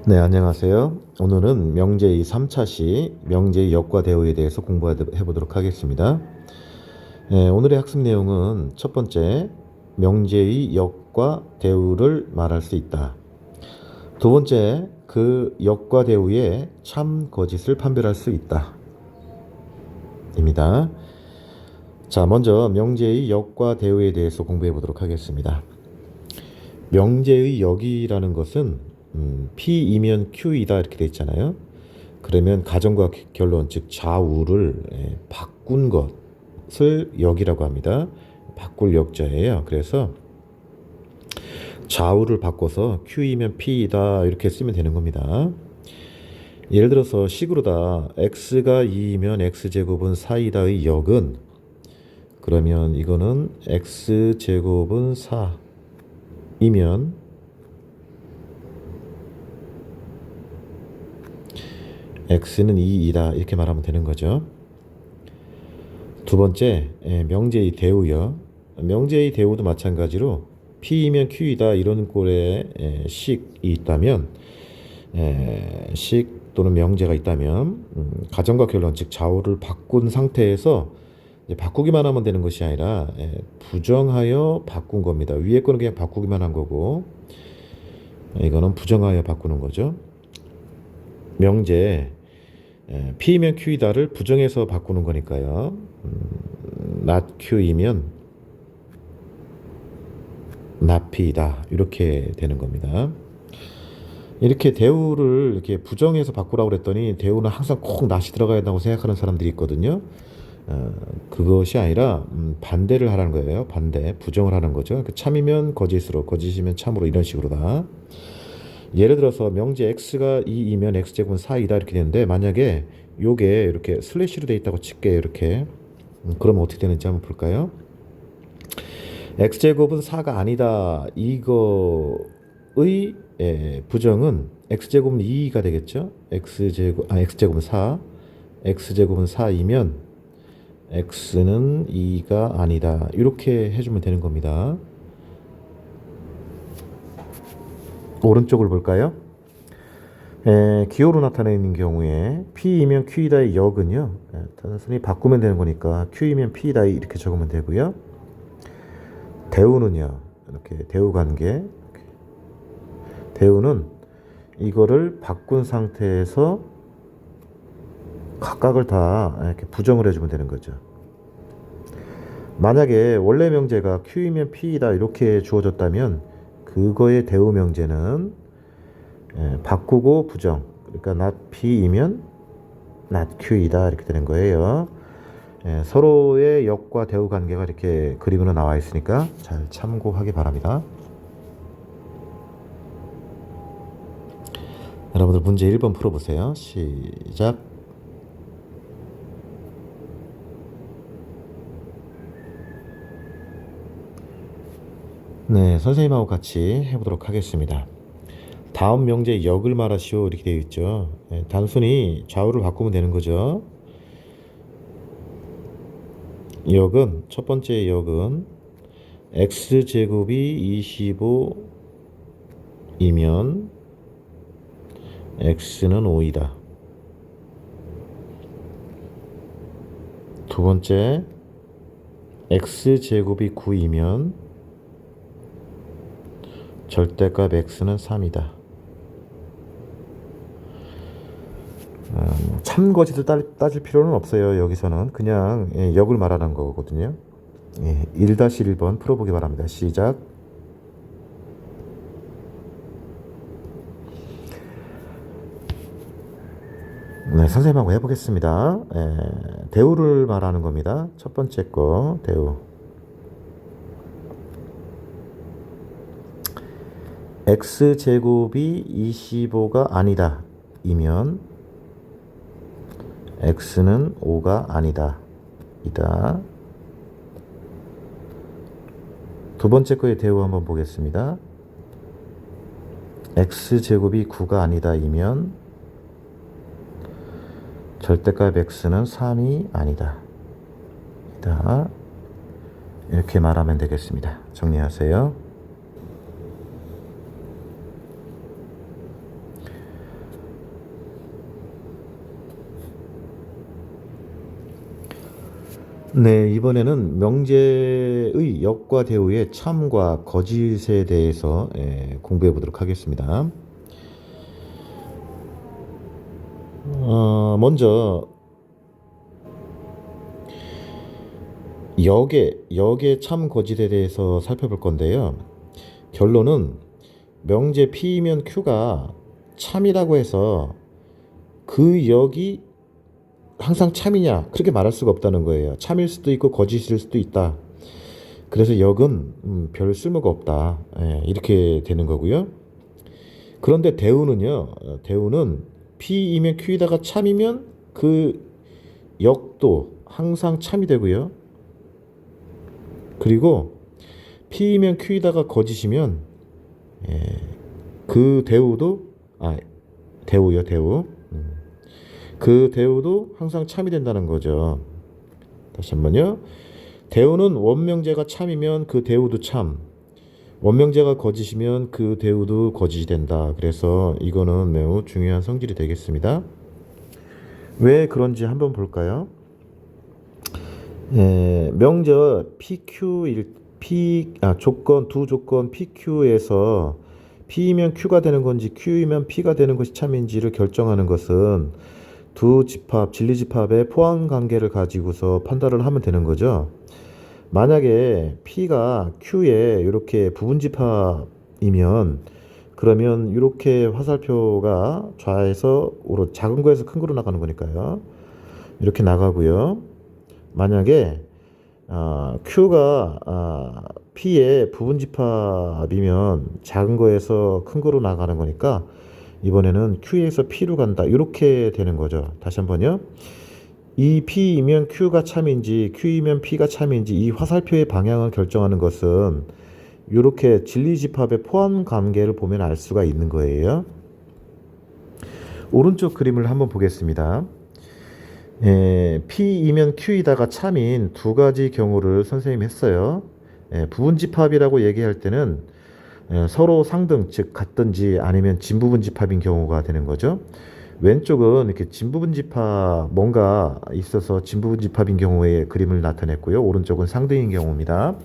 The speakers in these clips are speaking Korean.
네, 안녕하세요. 오늘은 명제의 3차시 명제의 역과 대우에 대해서 공부해 보도록 하겠습니다. 오늘의 학습 내용은 첫 번째, 명제의 역과 대우를 말할 수 있다. 두 번째, 그 역과 대우의 참, 거짓을 판별할 수 있다. 입니다. 자, 먼저 명제의 역과 대우에 대해서 공부해 보도록 하겠습니다. 명제의 역이라는 것은 P이면 Q이다 이렇게 돼 있잖아요. 그러면 가정과 결론, 즉 좌우를 바꾼 것을 역이라고 합니다. 바꿀 역자예요. 그래서 좌우를 바꿔서 Q이면 P이다 이렇게 쓰면 되는 겁니다. 예를 들어서 식으로다. x가 2이면 x제곱은 4이다의 역은, 그러면 이거는 x제곱은 4이면 x는 2이다 이렇게 말하면 되는 거죠. 두 번째, 명제의 대우요. 명제의 대우도 마찬가지로 P이면 Q이다 이런 꼴의 식이 있다면, 식 또는 명제가 있다면 가정과 결론, 즉 좌우를 바꾼 상태에서 이제 바꾸기만 하면 되는 것이 아니라 부정하여 바꾼 겁니다. 위에 거는 그냥 바꾸기만 한 거고, 이거는 부정하여 바꾸는 거죠. 명제 P이면 Q이다를 부정해서 바꾸는 거니까요. not Q이면 not P이다 이렇게 되는 겁니다. 이렇게 대우를 이렇게 부정해서 바꾸라고 그랬더니 대우는 항상 꼭 not이 들어가야 한다고 생각하는 사람들이 있거든요. 그것이 아니라 반대를 하라는 거예요. 반대, 부정을 하는 거죠. 참이면 거짓으로, 거짓이면 참으로, 이런 식으로다. 예를 들어서 명제 x가 2이면 x제곱은 4이다 이렇게 되는데, 만약에 요게 이렇게 슬래시로 돼 있다고 칠게요. 이렇게. 그러면 어떻게 되는지 한번 볼까요? x제곱은 4가 아니다 이거의 부정은 x제곱은 2가 되겠죠. x제곱은 4, x제곱은 4이면 x는 2가 아니다 이렇게 해주면 되는 겁니다. 오른쪽을 볼까요? 기호로 나타내는 경우에 P이면 Q이다의 역은요, 단순히 바꾸면 되는 거니까 Q이면 P이다 이렇게 적으면 되고요. 대우는요, 이렇게 대우 관계, 대우는 이거를 바꾼 상태에서 각각을 다 이렇게 부정을 해주면 되는 거죠. 만약에 원래 명제가 Q이면 P이다 이렇게 주어졌다면 그거의 대우 명제는 바꾸고 부정, 그러니까 not P이면 not Q이다 이렇게 되는 거예요. 서로의 역과 대우 관계가 이렇게 그림으로 나와 있으니까 잘 참고하기 바랍니다. 여러분들 문제 1번 풀어보세요. 시작. 네, 선생님하고 같이 해보도록 하겠습니다. 다음 명제의 역을 말하시오 이렇게 되어 있죠. 단순히 좌우를 바꾸면 되는 거죠. 역은, 첫 번째 역은 x제곱이 25이면 x는 5이다. 두 번째, x제곱이 9이면 절대값 x는 3이다. 참거짓을 따질 필요는 없어요. 여기서는 그냥 역을 말하는 거거든요. 1-1번 풀어보기 바랍니다. 시작. 네, 선생님하고 해보겠습니다. 대우를 말하는 겁니다. 첫 번째 거 대우. x제곱이 25가 아니다 이면 x는 5가 아니다 이다. 두 번째 거의 대우 한번 보겠습니다. x제곱이 9가 아니다 이면 절대값 x는 3이 아니다 이다. 이렇게 말하면 되겠습니다. 정리하세요. 네, 이번에는 명제의 역과 대우의 참과 거짓에 대해서 공부해 보도록 하겠습니다. 먼저 역의 참 거짓에 대해서 살펴볼 건데요. 결론은 명제 P이면 Q가 참이라고 해서 그 역이 항상 참이냐 그렇게 말할 수가 없다는 거예요. 참일 수도 있고 거짓일 수도 있다. 그래서 역은 별 쓸모가 없다. 이렇게 되는 거고요. 그런데 대우는 P이면 Q이다가 참이면 그 역도 항상 참이 되고요. 그리고 P이면 Q이다가 거짓이면 그 대우. 그 대우도 항상 참이 된다는 거죠. 다시 한번요. 대우는 원명제가 참이면 그 대우도 참. 원명제가 거짓이면 그 대우도 거짓이 된다. 그래서 이거는 매우 중요한 성질이 되겠습니다. 왜 그런지 한번 볼까요? 명저 두 조건 PQ에서 P이면 Q가 되는 건지 Q이면 P가 되는 것이 참인지를 결정하는 것은 두 집합, 진리집합의 포함 관계를 가지고서 판단을 하면 되는 거죠. 만약에 P가 Q에 이렇게 부분집합이면 그러면 이렇게 화살표가 좌에서 우로 작은 거에서 큰 거로 나가는 거니까요. 이렇게 나가고요. 만약에 Q가 P의 부분집합이면 작은 거에서 큰 거로 나가는 거니까 이번에는 Q에서 P로 간다. 이렇게 되는 거죠. 다시 한번요. 이 P이면 Q가 참인지 Q이면 P가 참인지 이 화살표의 방향을 결정하는 것은 이렇게 진리집합의 포함 관계를 보면 알 수가 있는 거예요. 오른쪽 그림을 한번 보겠습니다. P이면 Q이다가 참인 두 가지 경우를 선생님이 했어요. 부분집합이라고 얘기할 때는 서로 상등, 즉 같든지 아니면 진부분집합인 경우가 되는 거죠. 왼쪽은 이렇게 진부분집합 뭔가 있어서 진부분집합인 경우의 그림을 나타냈고요. 오른쪽은 상등인 경우입니다.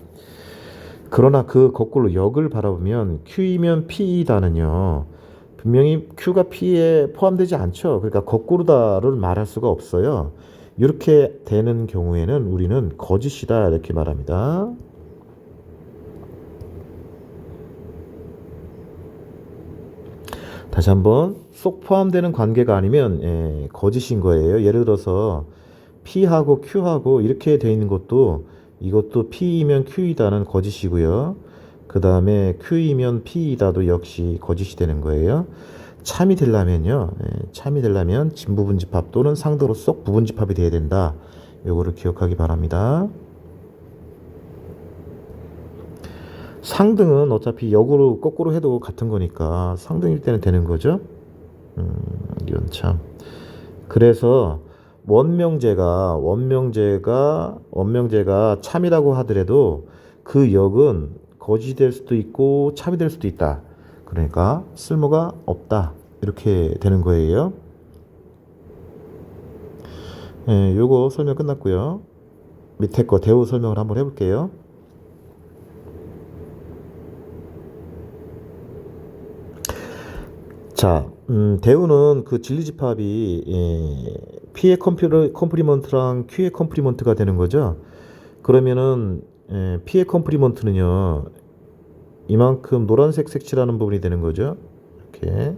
그러나 그 거꾸로 역을 바라보면 Q이면 P이다는요. 분명히 Q가 P에 포함되지 않죠. 그러니까 거꾸로다를 말할 수가 없어요. 이렇게 되는 경우에는 우리는 거짓이다 이렇게 말합니다. 다시 한번 쏙 포함되는 관계가 아니면 거짓인 거예요. 예를 들어서 P하고 Q하고 이렇게 돼 있는 것도 이것도 P이면 Q이다는 거짓이고요. 그 다음에 Q이면 P이다도 역시 거짓이 되는 거예요. 참이 되려면요. 참이 되려면 진부분집합 또는 상대로 쏙 부분집합이 돼야 된다. 요거를 기억하기 바랍니다. 상등은 어차피 역으로 거꾸로 해도 같은 거니까 상등일 때는 되는 거죠. 이건 참. 그래서 원명제가 참이라고 하더라도 그 역은 거짓이 될 수도 있고 참이 될 수도 있다. 그러니까 쓸모가 없다. 이렇게 되는 거예요. 요거 설명 끝났고요. 밑에 거 대우 설명을 한번 해볼게요. 자, 대우는 그 진리집합이 P의 컴플리먼트랑 Q의 컴플리먼트가 되는 거죠. 그러면은 P의 컴플리먼트는요 이만큼 노란색 색칠하는 부분이 되는 거죠. 이렇게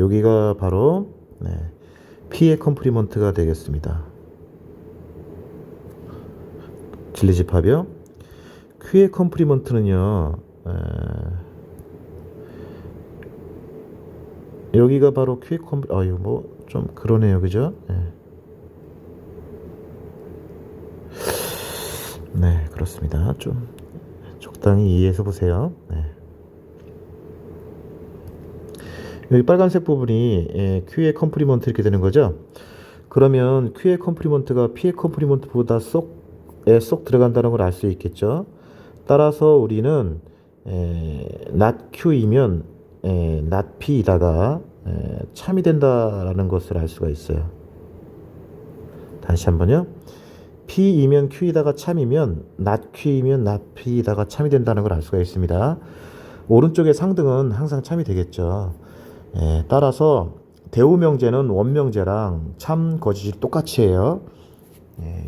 여기가 바로 P의 컴플리먼트가 되겠습니다. 진리집합이요. Q의 컴플리먼트는요 여기가 바로 Q의 이거 뭐 좀 그러네요, 그죠? 네, 그렇습니다. 좀 적당히 이해해서 보세요. 여기 빨간색 부분이 Q의 컴플리먼트 이렇게 되는 거죠. 그러면 Q의 컴플리먼트가 P의 컴플리먼트보다 쏙 들어간다는 걸 알 수 있겠죠. 따라서 우리는 not Q이면 not P이다가 참이 된다라는 것을 알 수가 있어요. 다시 한번요. P이면 Q이다가 참이면 not Q이면 not P이다가 참이 된다는 걸 알 수가 있습니다. 오른쪽의 상등은 항상 참이 되겠죠. 따라서 대우명제는 원명제랑 참, 거짓이 똑같이 해요.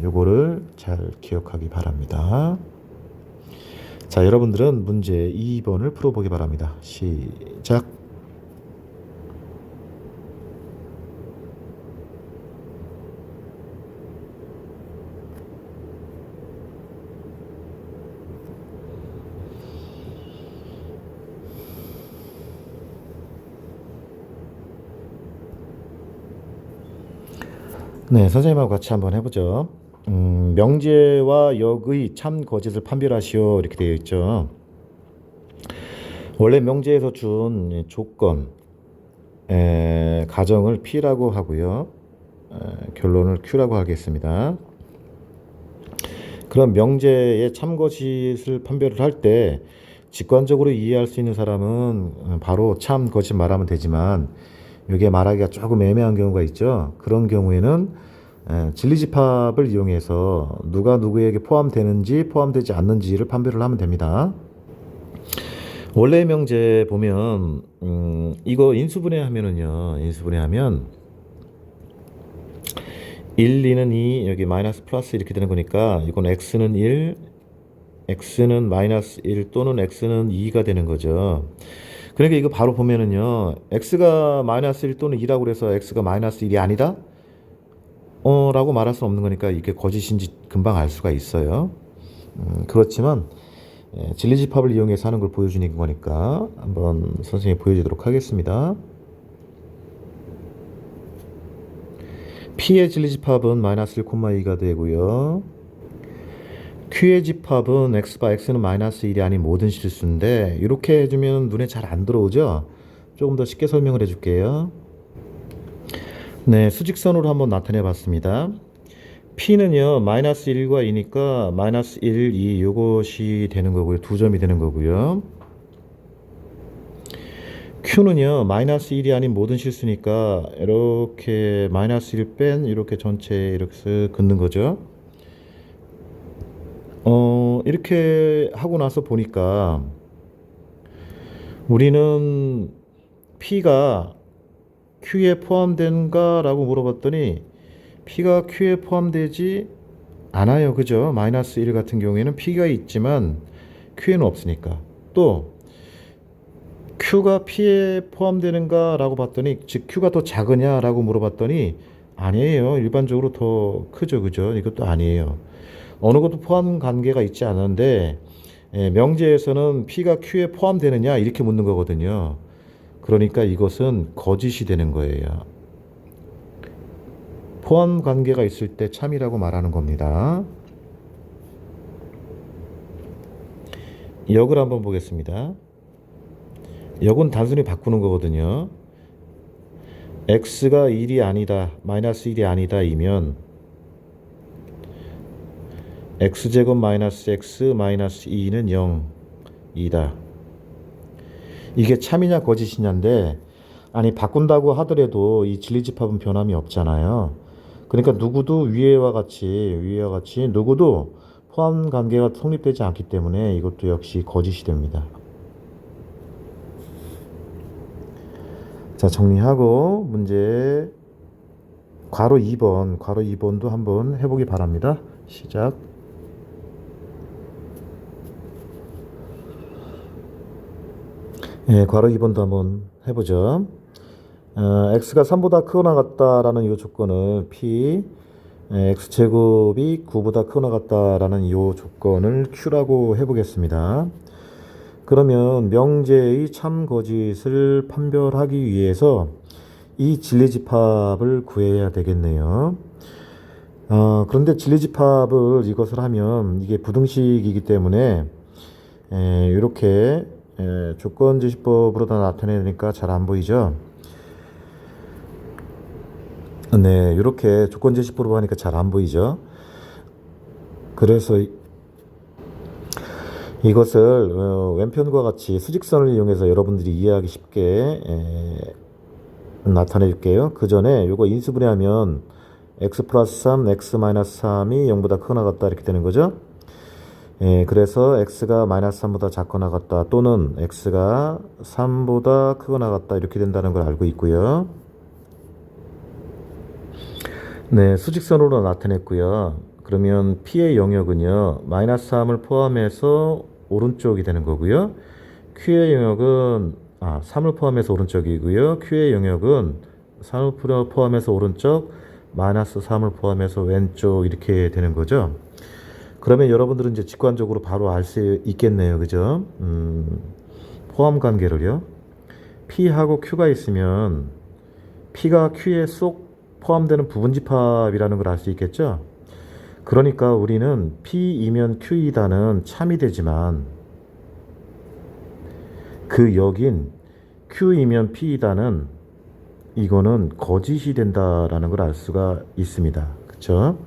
요거를 잘 기억하기 바랍니다. 자, 여러분들은 문제 2번을 풀어보기 바랍니다. 시작. 네, 선생님하고 같이 한번 해보죠. 명제와 역의 참, 거짓을 판별하시오 이렇게 되어 있죠. 원래 명제에서 준 조건, 가정을 P라고 하고요. 결론을 Q라고 하겠습니다. 그럼 명제의 참, 거짓을 판별을 할 때 직관적으로 이해할 수 있는 사람은 바로 참, 거짓 말하면 되지만 이게 말하기가 조금 애매한 경우가 있죠. 그런 경우에는 진리집합을 이용해서 누가 누구에게 포함되는지 포함되지 않는지를 판별을 하면 됩니다. 원래 명제 보면 이거 인수분해 하면은요. 인수분해하면 1, 2는 2, 여기 마이너스 플러스 이렇게 되는 거니까 이건 x는 1, x는 마이너스 1 또는 x는 2가 되는 거죠. 그러니까 이거 바로 보면은요. x가 마이너스 1 또는 2라고 그래서 x가 마이너스 1이 아니다? 라고 말할 수 없는 거니까 이게 거짓인지 금방 알 수가 있어요. 그렇지만 진리집합을 이용해서 하는 걸 보여주는 거니까 한번 선생님이 보여주도록 하겠습니다. P의 진리집합은 마이너스 1,2가 되고요. Q의 집합은 x바 x는 마이너스 1이 아닌 모든 실수인데 이렇게 해주면 눈에 잘 안 들어오죠? 조금 더 쉽게 설명을 해줄게요. 네, 수직선으로 한번 나타내 봤습니다. P는요, 마이너스 1과 2니까 마이너스 1, 2 이것이 되는 거고요. 두 점이 되는 거고요. Q는요, 마이너스 1이 아닌 모든 실수니까 이렇게 마이너스 1 뺀 이렇게 전체 이렇게 긋는 거죠. 이렇게 하고 나서 보니까 우리는 P가 Q에 포함된가? 라고 물어봤더니 P가 Q에 포함되지 않아요. 그죠? 마이너스 1 같은 경우에는 P가 있지만 Q에는 없으니까. 또 Q가 P에 포함되는가? 라고 봤더니 즉 Q가 더 작으냐? 라고 물어봤더니 아니에요. 일반적으로 더 크죠. 그죠? 이것도 아니에요. 어느 것도 포함 관계가 있지 않은데 명제에서는 P가 Q에 포함되느냐? 이렇게 묻는 거거든요. 그러니까 이것은 거짓이 되는 거예요. 포함 관계가 있을 때 참이라고 말하는 겁니다. 역을 한번 보겠습니다. 역은 단순히 바꾸는 거거든요. x가 1이 아니다, 마이너스 1이 아니다 이면 x제곱 마이너스 x 마이너스 2는 0이다. 이게 참이냐 거짓이냐인데 아니 바꾼다고 하더라도 이 진리집합은 변함이 없잖아요. 그러니까 누구도 위에와 같이 누구도 포함 관계가 성립되지 않기 때문에 이것도 역시 거짓이 됩니다. 자, 정리하고 문제 괄호 2번도 한번 해보기 바랍니다. 시작. 괄호 2번도 한번 해보죠. x가 3보다 크거나 같다라는 이 조건을 P, x제곱이 9보다 크거나 같다라는 이 조건을 Q라고 해보겠습니다. 그러면 명제의 참, 거짓을 판별하기 위해서 이 진리집합을 구해야 되겠네요. 그런데 진리집합을 이것을 하면 이게 부등식이기 때문에 이렇게 조건제시법으로 다 나타내니까 잘 안 보이죠? 네, 이렇게 조건제시법으로 하니까 잘 안 보이죠? 그래서 이것을 왼편과 같이 수직선을 이용해서 여러분들이 이해하기 쉽게 나타내 줄게요. 그 전에 이거 인수분해하면 x 플러스 3, x 마이너스 3이 0보다 크거나 같다 이렇게 되는 거죠. 예, 그래서 x가 마이너스 3보다 작거나 같다 또는 x가 3보다 크거나 같다 이렇게 된다는 걸 알고 있고요. 네, 수직선으로 나타냈고요. 그러면 P의 영역은요, 마이너스 3을 포함해서 오른쪽이 되는 거고요. Q의 영역은 3을 포함해서 오른쪽이고요. Q의 영역은 3을 포함해서 오른쪽, 마이너스 3을 포함해서 왼쪽 이렇게 되는 거죠. 그러면 여러분들은 이제 직관적으로 바로 알 수 있겠네요. 그죠? 포함 관계를요. P하고 Q가 있으면 P가 Q에 쏙 포함되는 부분집합이라는 걸 알 수 있겠죠? 그러니까 우리는 P이면 Q이다는 참이 되지만 그 역인 Q이면 P이다는 이거는 거짓이 된다라는 걸 알 수가 있습니다. 그쵸?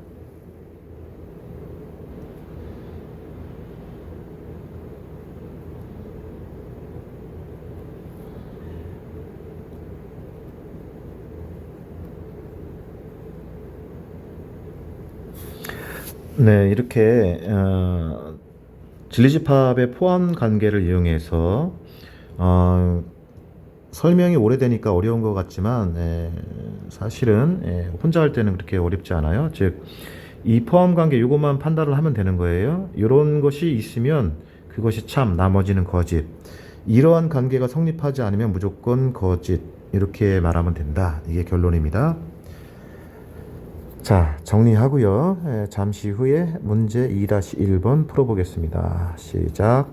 네, 이렇게 진리집합의 포함 관계를 이용해서 설명이 오래되니까 어려운 것 같지만 사실은 혼자 할 때는 그렇게 어렵지 않아요. 즉, 이 포함 관계 이것만 판단을 하면 되는 거예요. 이런 것이 있으면 그것이 참, 나머지는 거짓. 이러한 관계가 성립하지 않으면 무조건 거짓. 이렇게 말하면 된다. 이게 결론입니다. 자, 정리하고요. 잠시 후에 문제 2-1번 풀어보겠습니다. 시작.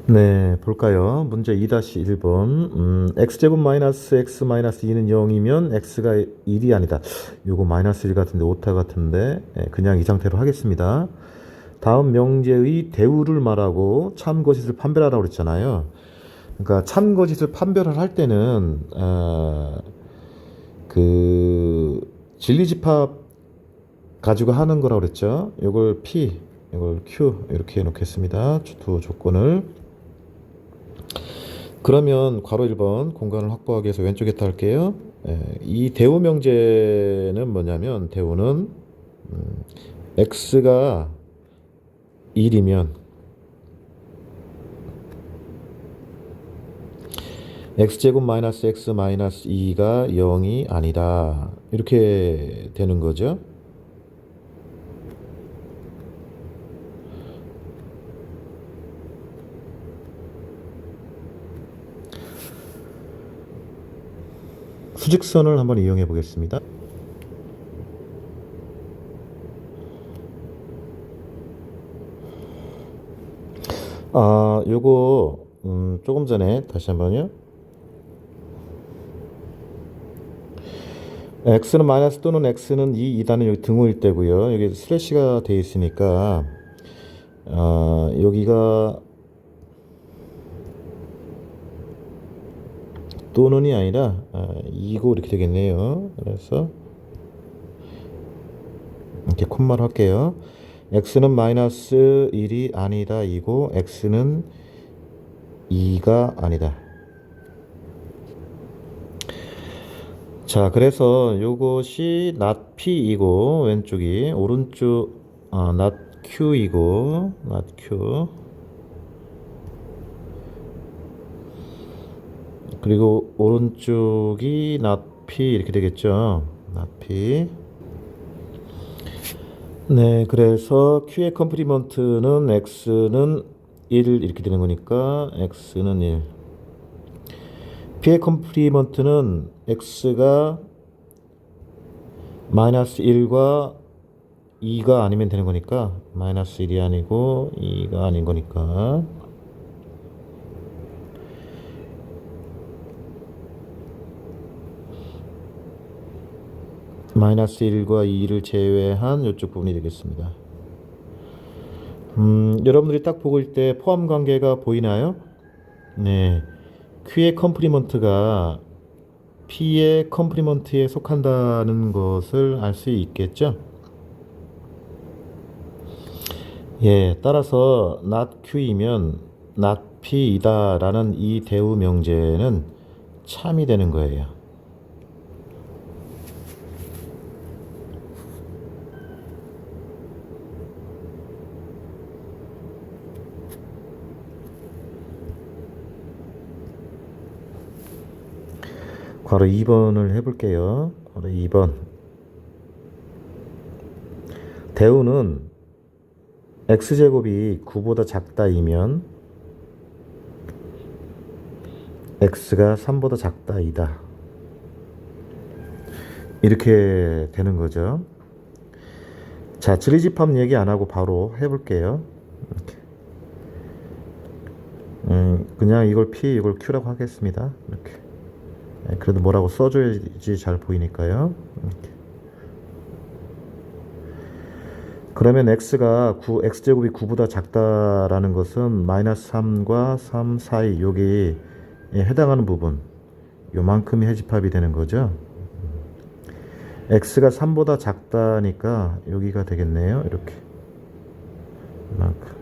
네, 볼까요? 문제 2-1번. x제곱 마이너스 x 마이너스 2는 0이면 x가 1이 아니다. 요거 마이너스 1 같은데 오타 같은데 그냥 이 상태로 하겠습니다. 다음 명제의 대우를 말하고 참거짓을 판별하라고 그랬잖아요. 그러니까 참거짓을 판별을 할 때는 그 진리집합 가지고 하는 거라고 그랬죠. 이걸 P, 이걸 Q 이렇게 해놓겠습니다. 두 조건을. 그러면 괄호 1번 공간을 확보하기 위해서 왼쪽에다 할게요. 이 대우 명제는 뭐냐면 대우는 x가 1이면 x제곱 마이너스 x 마이너스 2가 0이 아니다. 이렇게 되는 거죠. 수직선을 한번 이용해 보겠습니다. 요거 조금 전에 다시 한번요. x는 마이너스 또는 x는 2는 여기 등호일 때고요. 여기 슬래시가 되어 있으니까 여기가 또는이 아니라 2고 이렇게 되겠네요. 그래서 이렇게 콤마를 할게요. x는 마이너스 1이 아니다 2고 x는 2가 아니다. 자, 그래서 요것이 not p이고 왼쪽이 오른쪽 not q이고 not q 그리고 오른쪽이 not p 이렇게 되겠죠. not p. 네, 그래서 q의 컴플리먼트는 x는 1 이렇게 되는 거니까 x는 1. p의 컴플리먼트는 x가 마이너스 1과 2가 아니면 되는 거니까 마이너스 1이 아니고 2가 아닌 거니까 마이너스 1과 2를 제외한 이쪽 부분이 되겠습니다. 여러분들이 딱 보고 있을 때 포함 관계가 보이나요? 네, Q의 컴플리먼트가 P의 컴플리먼트에 속한다는 것을 알 수 있겠죠? 예, 따라서 not Q이면 not P이다라는 이 대우 명제는 참이 되는 거예요. 괄호 2번을 해볼게요. 괄호 2번. 대우는 x제곱이 9보다 작다이면 x가 3보다 작다이다. 이렇게 되는 거죠. 자, 지리집합 얘기 안 하고 바로 해볼게요. 이렇게. 그냥 이걸 P, 이걸 Q라고 하겠습니다. 이렇게. 그래도 뭐라고 써줘야지 잘 보이니까요. 이렇게. 그러면 x제곱이 9보다 작다라는 것은 마이너스 3과 3 사이 여기 해당하는 부분 요만큼이 해집합이 되는 거죠. x가 3보다 작다니까 여기가 되겠네요. 이렇게 이만큼.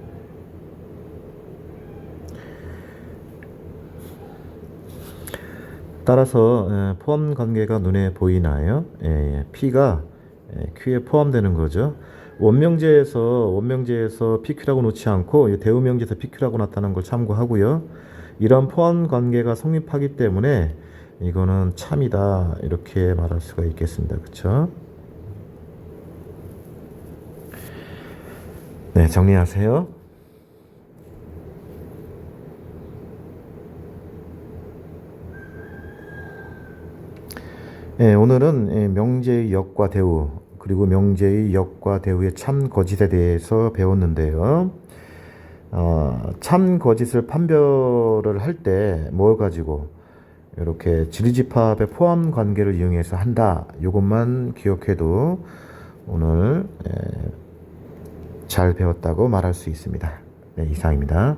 따라서 포함 관계가 눈에 보이나요? P가 Q에 포함되는 거죠. 원명제에서 PQ라고 놓지 않고 대우명제에서 PQ라고 나타난 걸 참고하고요. 이런 포함 관계가 성립하기 때문에 이거는 참이다 이렇게 말할 수가 있겠습니다. 그렇죠? 네, 정리하세요. 오늘은 명제의 역과 대우 그리고 명제의 역과 대우의 참 거짓에 대해서 배웠는데요. 참 거짓을 판별을 할 때 뭘 가지고 이렇게 지리집합의 포함 관계를 이용해서 한다. 이것만 기억해도 오늘 잘 배웠다고 말할 수 있습니다. 네, 이상입니다.